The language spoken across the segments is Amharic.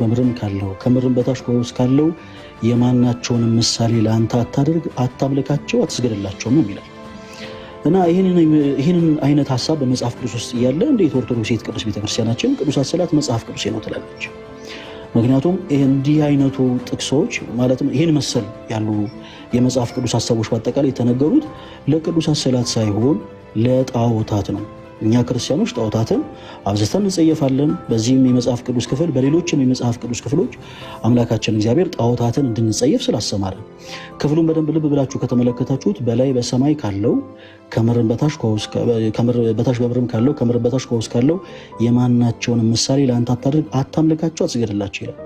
በምድርም ካለው ከምድርም በታች ከውስጥ ካለው የማናቸውንም ምሳሌ ለአንተ አታድርግ፣ አታምልካቸው፣ አትስገድላቸውም ይላል እና ይህንን አይነት ሀሳብ በመጽሐፍ ቅዱስ ውስጥ እያለ እንዴት ኦርቶዶክስ ቅዱስ ቤተክርስቲያናችን ቅዱሳት ስዕላት መጽሐፍ ቅዱስ ነው ትላለች? ምክንያቱም እንዲህ አይነቱ ጥቅሶች ማለትም ይህን መሰል ያሉ የመጽሐፍ ቅዱስ ሀሳቦች በአጠቃላይ የተነገሩት ለቅዱሳት ስዕላት ሳይሆን ለጣዖታት ነው። እኛ ክርስቲያኖች ጣዖታትን አብዝተን እንጸየፋለን። በዚህም የመጽሐፍ ቅዱስ ክፍል በሌሎችም የመጽሐፍ ቅዱስ ክፍሎች አምላካችን እግዚአብሔር ጣዖታትን እንድንጸየፍ ስላስተማረን ክፍሉን በደንብ ልብ ብላችሁ ከተመለከታችሁት በላይ በሰማይ ካለው ከምድር በታች በምድርም ካለው ከምድር በታች ከውስጥ ካለው የማናቸውን ምሳሌ ለአንተ አታድርግ፣ አታምልካቸው፣ አትስገድላቸው ይላል።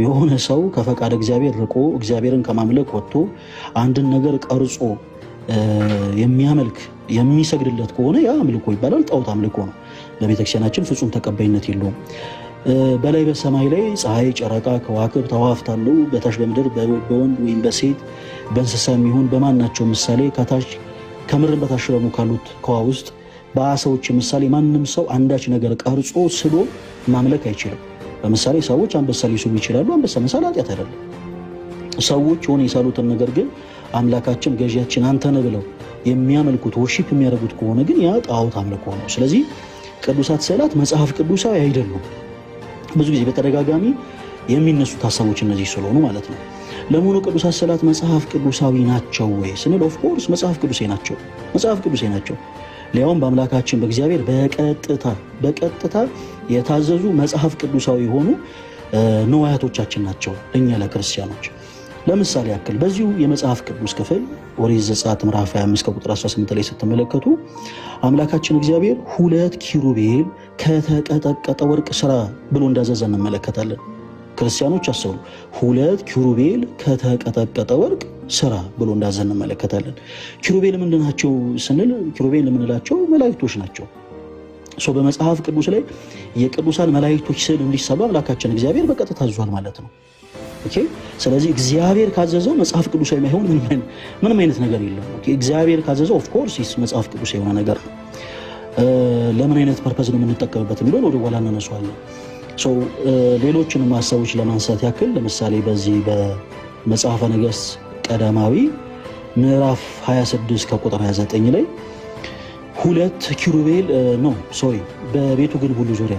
የሆነ ሰው ከፈቃድ እግዚአብሔር ርቆ እግዚአብሔርን ከማምለክ ወጥቶ አንድን ነገር ቀርጾ የሚያመልክ የሚሰግድለት ከሆነ ያ አምልኮ ይባላል፣ ጣዖት አምልኮ ነው። በቤተክርስቲያናችን ፍጹም ተቀባይነት የለውም። በላይ በሰማይ ላይ ፀሐይ፣ ጨረቃ፣ ከዋክብት፣ አዕዋፍት አሉ። በታች በምድር በወንድ ወይም በሴት በእንስሳ የሚሆን በማናቸው ምሳሌ ከታች ከምድር በታች ደግሞ ካሉት ከውስጥ በአሳዎች ምሳሌ ማንም ሰው አንዳች ነገር ቀርጾ ስሎ ማምለክ አይችልም። ለምሳሌ ሰዎች አንበሳ ሊስሉ ይችላሉ። አንበሳ መሳል ኃጢአት አይደለም። ሰዎች የሆነ የሳሉትን ነገር ግን አምላካችን ገዢያችን አንተ ነህ ብለው የሚያመልኩት ወርሺፕ የሚያደርጉት ከሆነ ግን ያ ጣዖት አምልኮ ነው። ስለዚህ ቅዱሳት ስዕላት መጽሐፍ ቅዱሳዊ አይደሉም። ብዙ ጊዜ በተደጋጋሚ የሚነሱት ሀሳቦች እነዚህ ስለሆኑ ማለት ነው። ለመሆኑ ቅዱሳት ስዕላት መጽሐፍ ቅዱሳዊ ናቸው ወይ ስንል ኦፍኮርስ መጽሐፍ ቅዱሳዊ ናቸው። መጽሐፍ ቅዱሳዊ ናቸው። ሊያውም በአምላካችን በእግዚአብሔር በቀጥታ የታዘዙ መጽሐፍ ቅዱሳዊ የሆኑ ንዋያቶቻችን ናቸው እኛ ለክርስቲያኖች። ለምሳሌ ያክል በዚሁ የመጽሐፍ ቅዱስ ክፍል ኦሪት ዘጸአት ምዕራፍ 25 ከቁጥር 18 ላይ ስትመለከቱ አምላካችን እግዚአብሔር 2 ኪሩቤል ከተቀጠቀጠ ወርቅ ስራ ብሎ እንዳዘዘ እንመለከታለን። ክርስቲያኖች አስተውሉ። 2 ኪሩቤል ከተቀጠቀጠ ወርቅ ስራ ብሎ እንዳዘዘ እንመለከታለን። ኪሩቤል ምንድን ናቸው ስንል ኪሩቤል የምንላቸው መላእክቶች ናቸው። በመጽሐፍ ቅዱስ ላይ የቅዱሳን መላእክቶች ስዕል እንዲሳሉ አምላካችን እግዚአብሔር በቀጥታ አዟል ማለት ነው። ስለዚህ እግዚአብሔር ካዘዘው መጽሐፍ ቅዱሳዊ የማይሆን ምንም አይነት ነገር የለም። እግዚአብሔር ካዘዘው ኦፍ ኮርስ መጽሐፍ ቅዱሳዊ የሆነ ነገር ነው። ለምን አይነት ፐርፐዝ ነው የምንጠቀምበት የሚለውን ወደ ኋላ እናነሳዋለን። ሌሎችንም ሀሳቦች ለማንሳት ያክል ለምሳሌ በዚህ በመጽሐፈ ነገሥት ቀዳማዊ ምዕራፍ 26 ከቁጥር 29 ላይ 2 ኪሩቤል በቤቱ ግንብ ሁሉ ዙሪያ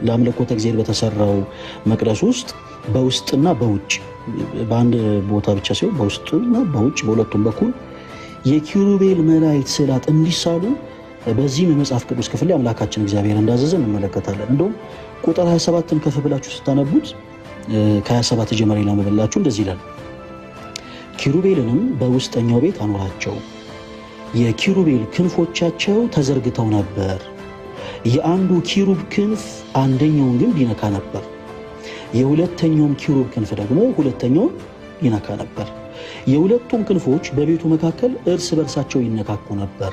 ለአምልኮተ እግዚአብሔር በተሰራው መቅደስ ውስጥ በውስጥና በውጭ በአንድ ቦታ ብቻ ሲሆን በውስጥና በውጭ በሁለቱም በኩል የኪሩቤል መላእክት ስዕላት እንዲሳሉ በዚህም የመጽሐፍ ቅዱስ ክፍል ላይ አምላካችን እግዚአብሔር እንዳዘዘ እንመለከታለን። እንደውም ቁጥር 27ን ከፍ ብላችሁ ስታነቡት ከ27 ጀምሬ ላንብብላችሁ። እንደዚህ ይላል፣ ኪሩቤልንም በውስጠኛው ቤት አኖራቸው፣ የኪሩቤል ክንፎቻቸው ተዘርግተው ነበር። የአንዱ ኪሩብ ክንፍ አንደኛውን ግንብ ይነካ ነበር፣ የሁለተኛውም ኪሩብ ክንፍ ደግሞ ሁለተኛውን ይነካ ነበር። የሁለቱም ክንፎች በቤቱ መካከል እርስ በርሳቸው ይነካኩ ነበር።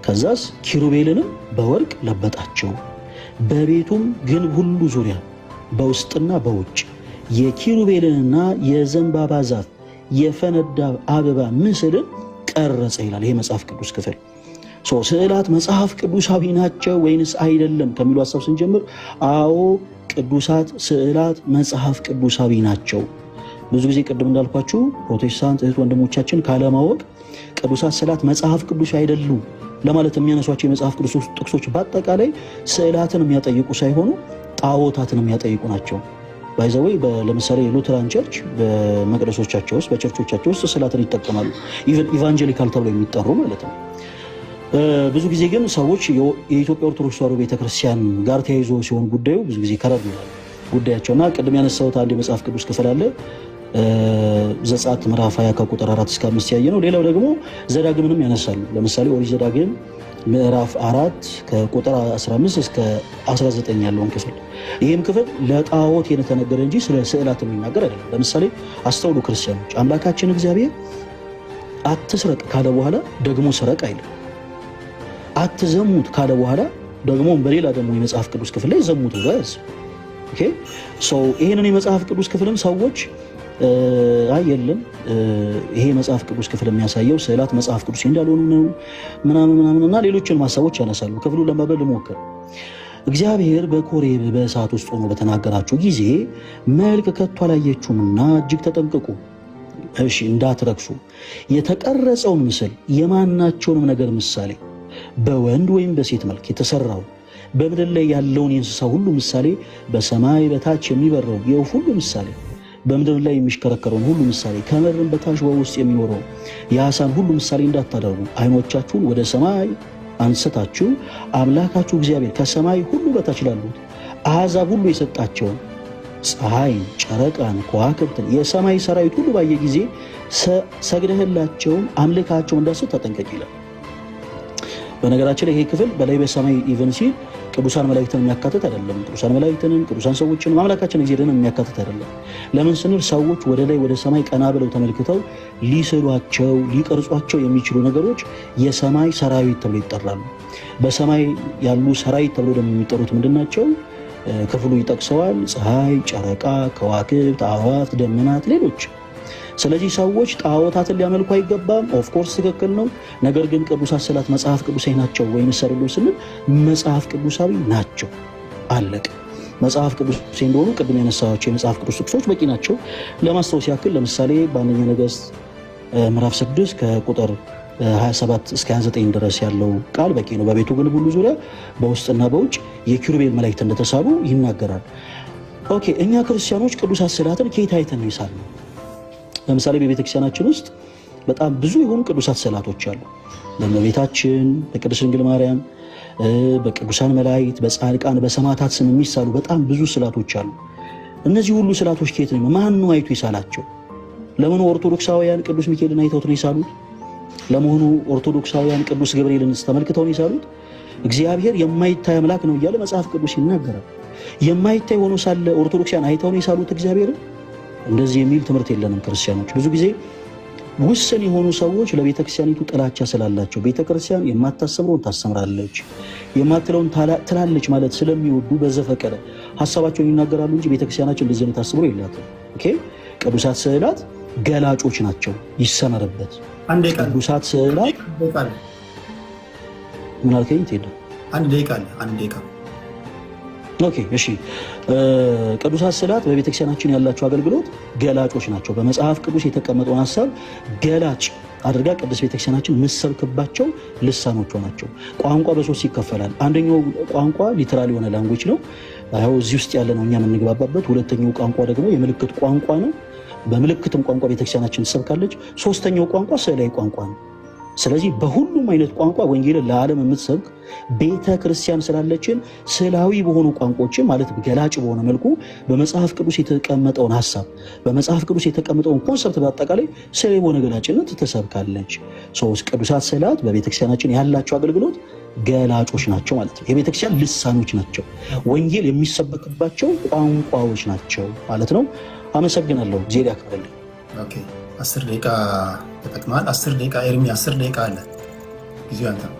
ከዛስ ኪሩቤልንም በወርቅ ለበጣቸው። በቤቱም ግንብ ሁሉ ዙሪያ በውስጥና በውጭ የኪሩቤልንና የዘንባባ ዛፍ የፈነዳ አበባ ምስልን ቀረጸ ይላል ይሄ መጽሐፍ ቅዱስ ክፍል። ስዕላት መጽሐፍ ቅዱሳዊ ናቸው ወይንስ አይደለም ከሚሉ ሀሳብ ስንጀምር፣ አዎ ቅዱሳት ስዕላት መጽሐፍ ቅዱሳዊ ናቸው። ብዙ ጊዜ ቅድም እንዳልኳችሁ ፕሮቴስታንት እህት ወንድሞቻችን ካለማወቅ ቅዱሳት ስዕላት መጽሐፍ ቅዱስ አይደሉም ለማለት የሚያነሷቸው የመጽሐፍ ቅዱስ ጥቅሶች በአጠቃላይ ስዕላትን የሚያጠይቁ ሳይሆኑ ጣዖታትን የሚያጠይቁ ናቸው። ባይዘወይ ለምሳሌ የሉተራን ቸርች በመቅደሶቻቸው ውስጥ በቸርቾቻቸው ውስጥ ስዕላትን ይጠቀማሉ። ኢቫንጀሊካል ተብሎ የሚጠሩ ማለት ነው። ብዙ ጊዜ ግን ሰዎች የኢትዮጵያ ኦርቶዶክስ ተዋሕዶ ቤተክርስቲያን ጋር ተያይዞ ሲሆን ጉዳዩ ብዙ ጊዜ ከረር ይላል ጉዳያቸውና ቅድም ያነሳሁት አንድ የመጽሐፍ ቅዱስ ክፍል አለ ዘጸአት ምዕራፍ 20 ከቁጥር 4 እስከ 5 ያየ ነው። ሌላው ደግሞ ዘዳግምንም ያነሳሉ። ለምሳሌ ኦሪት ዘዳግም ምዕራፍ 4 ከቁጥር 15 እስከ 19 ያለውን ክፍል። ይህም ክፍል ለጣዖት የተነገረ እንጂ ስለ ስዕላት የሚናገር አይደለም። ለምሳሌ አስተውሉ ክርስቲያኖች፣ አምላካችን እግዚአብሔር አትስረቅ ካለ በኋላ ደግሞ ስረቅ አይልም። አትዘሙት ካለ በኋላ ደግሞ በሌላ ደግሞ የመጽሐፍ ቅዱስ ክፍል ላይ ዘሙት ብሎ ያዝ። ይህንን የመጽሐፍ ቅዱስ ክፍልም ሰዎች የለም ይሄ መጽሐፍ ቅዱስ ክፍል የሚያሳየው ስዕላት መጽሐፍ ቅዱስ እንዳልሆኑ ነው ምናምን እና ሌሎችን ሀሳቦች ያነሳሉ። ክፍሉን ለማንበብ ልሞክር። እግዚአብሔር በኮሬብ በእሳት ውስጥ ሆኖ በተናገራችሁ ጊዜ መልክ ከቶ አላየችሁምና እጅግ ተጠንቀቁ፣ እሺ እንዳትረክሱ። የተቀረጸውን ምስል የማናቸውንም ነገር ምሳሌ በወንድ ወይም በሴት መልክ የተሰራው በምድር ላይ ያለውን የእንስሳ ሁሉ ምሳሌ፣ በሰማይ በታች የሚበረው የወፍ ሁሉ ምሳሌ፣ በምድር ላይ የሚሽከረከረውን ሁሉ ምሳሌ፣ ከምድርም በታች በውስጥ የሚኖረው የአሳን ሁሉ ምሳሌ እንዳታደርጉ። ዓይኖቻችሁን ወደ ሰማይ አንስታችሁ አምላካችሁ እግዚአብሔር ከሰማይ ሁሉ በታች ላሉት አሕዛብ ሁሉ የሰጣቸውን ፀሐይን፣ ጨረቃን፣ ከዋክብትን የሰማይ ሰራዊት ሁሉ ባየ ጊዜ ሰግደህላቸውም አምልካቸው እንዳስት ተጠንቀቅ ይላል። በነገራችን ላይ ይሄ ክፍል በላይ በሰማይ ኢቨን ሲል ቅዱሳን መላእክትን የሚያካትት አይደለም። ቅዱሳን መላእክትን፣ ቅዱሳን ሰዎችን፣ አምላካችን እግዚአብሔርን የሚያካትት አይደለም። ለምን ስንል ሰዎች ወደ ላይ ወደ ሰማይ ቀና ብለው ተመልክተው ሊስሏቸው ሊቀርጿቸው የሚችሉ ነገሮች የሰማይ ሰራዊት ተብሎ ይጠራሉ። በሰማይ ያሉ ሰራዊት ተብሎ ደግሞ የሚጠሩት ምንድናቸው? ክፍሉ ይጠቅሰዋል። ፀሐይ፣ ጨረቃ፣ ከዋክብት፣ አዕዋፍት፣ ደመናት፣ ሌሎች። ስለዚህ ሰዎች ጣዖታትን ሊያመልኩ አይገባም። ኦፍኮርስ ትክክል ነው። ነገር ግን ቅዱሳት ስዕላት መጽሐፍ ቅዱሳዊ ናቸው ወይንስ አይደሉም ስንል መጽሐፍ ቅዱሳዊ ናቸው። አለቀ። መጽሐፍ ቅዱሳዊ እንደሆኑ ቅድም ያነሳኋቸው የመጽሐፍ ቅዱስ ጥቅሶች በቂ ናቸው። ለማስታወስ ያክል ለምሳሌ በአንደኛ ነገሥት ምዕራፍ 6 ከቁጥር 27 እስከ 29 ድረስ ያለው ቃል በቂ ነው። በቤቱ ግንብ ሁሉ ዙሪያ በውስጥና በውጭ የኪሩቤል መላእክት እንደተሳሉ ይናገራል። ኦኬ፣ እኛ ክርስቲያኖች ቅዱሳት ስዕላትን ከየት አይተን ነው የሳልነው? ለምሳሌ በቤተክርስቲያናችን ውስጥ በጣም ብዙ የሆኑ ቅዱሳት ስዕላቶች አሉ። በእመቤታችን፣ በቅድስት ድንግል ማርያም፣ በቅዱሳን መላእክት፣ በጻድቃን፣ በሰማዕታት ስም የሚሳሉ በጣም ብዙ ስዕላቶች አሉ። እነዚህ ሁሉ ስዕላቶች ከየት ነው? ማን ነው አይቶ ይሳላቸው? ለምኑ ኦርቶዶክሳውያን ቅዱስ ሚካኤልን አይተውት ነው የሳሉት? ለመሆኑ ኦርቶዶክሳውያን ቅዱስ ገብርኤልን ተመልክተው ነው የሳሉት? እግዚአብሔር የማይታይ አምላክ ነው እያለ መጽሐፍ ቅዱስ ይናገራል። የማይታይ ሆኖ ሳለ ኦርቶዶክሳውያን አይተው ነው የሳሉት እግዚአብሔርን? እንደዚህ የሚል ትምህርት የለንም ክርስቲያኖች። ብዙ ጊዜ ውስን የሆኑ ሰዎች ለቤተክርስቲያኒቱ ጥላቻ ስላላቸው ቤተክርስቲያን የማታስተምረውን ታስተምራለች፣ የማትለውን ትላለች ማለት ስለሚወዱ በዘፈቀደ ሀሳባቸውን ይናገራሉ እንጂ ቤተክርስቲያናችን እንደዚህ አይነት አስተምሮ የላትም። ኦኬ፣ ቅዱሳት ስዕላት ገላጮች ናቸው፣ ይሰመርበት። ቅዱሳት ስዕላት ምን አልከኝ? አንድ ደቂቃ ኦኬ፣ እሺ። ቅዱሳት ስዕላት በቤተክርስቲያናችን ያላቸው አገልግሎት ገላጮች ናቸው። በመጽሐፍ ቅዱስ የተቀመጠውን ሀሳብ ገላጭ አድርጋ ቅዱስ ቤተክርስቲያናችን የምትሰብክባቸው ልሳኖቿ ናቸው። ቋንቋ በሶስት ይከፈላል። አንደኛው ቋንቋ ሊተራል የሆነ ላንጉጅ ነው፣ ያው እዚህ ውስጥ ያለ ነው እኛ የምንግባባበት። ሁለተኛው ቋንቋ ደግሞ የምልክት ቋንቋ ነው። በምልክትም ቋንቋ ቤተክርስቲያናችን ትሰብካለች። ሶስተኛው ቋንቋ ስዕላዊ ቋንቋ ነው። ስለዚህ በሁሉም አይነት ቋንቋ ወንጌልን ለዓለም የምትሰብክ ቤተ ክርስቲያን ስላለችን ስዕላዊ በሆኑ ቋንቋዎችን ማለት ገላጭ በሆነ መልኩ በመጽሐፍ ቅዱስ የተቀመጠውን ሀሳብ በመጽሐፍ ቅዱስ የተቀመጠውን ኮንሰፕት በአጠቃላይ ስዕላዊ በሆነ ገላጭነት ትሰብካለች። ቅዱሳት ስዕላት በቤተክርስቲያናችን ያላቸው አገልግሎት ገላጮች ናቸው ማለት ነው። የቤተክርስቲያን ልሳኖች ናቸው። ወንጌል የሚሰበክባቸው ቋንቋዎች ናቸው ማለት ነው። አመሰግናለሁ። ጊዜ ያክብርልኝ። 10 ደቂቃ ተጠቅመሃል። 10 ደቂቃ ኤርሚ፣ 10 ደቂቃ አለ ጊዜው አንተ ነው።